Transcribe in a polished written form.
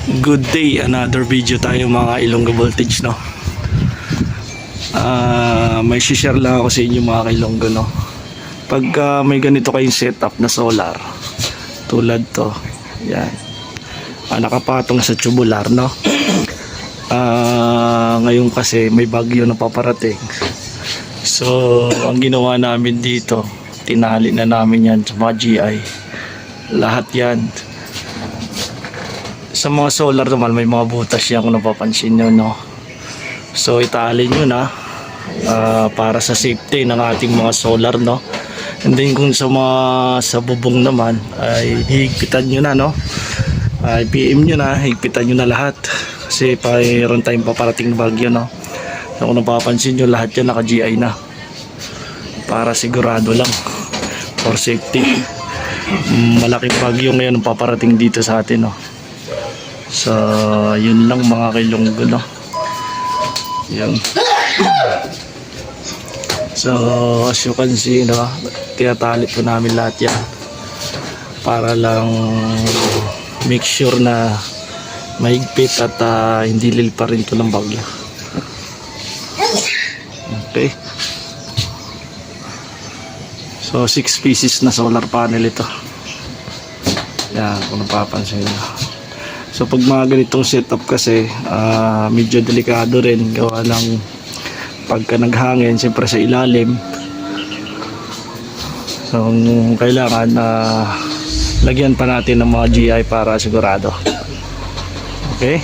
Good day, another video tayo mga Ilongga Voltage, no. May share lang ako sa inyo mga Ilongga, no. Pagka may ganito kayong setup na solar tulad to, yan, nakapatong sa tubular, no. Ngayon kasi may bagyo na paparating, so ang ginawa namin dito, tinali na namin yan sa mga GI lahat yan. Sa mga solar naman may mga butas yan kung napapansin nyo, no. So itali nyo na para sa safety ng ating mga solar, no. And then kung sa bubong naman ay higpitan nyo na, no. PM nyo na, higpitan nyo na lahat kasi mayroon tayong paparating na bagyo, no. So kung napapansin nyo, lahat yan naka GI na para sigurado lang, for safety. Malaking bagyo ngayon ang paparating dito sa atin, no. So yun lang mga Ilongga, no. Yan. So as you can see, no, tinatali po namin lahat yan para lang make sure na mahigpit at hindi lilpa rin ito ng bagyo. Okay, so 6 pieces na solar panel ito. Yan, kung napapansin nyo. So pag mga ganitong setup kasi medyo delikado rin gawa ng pagka naghangin siyempre sa ilalim. So kailangan lagyan pa natin ng mga GI para sigurado. Okay.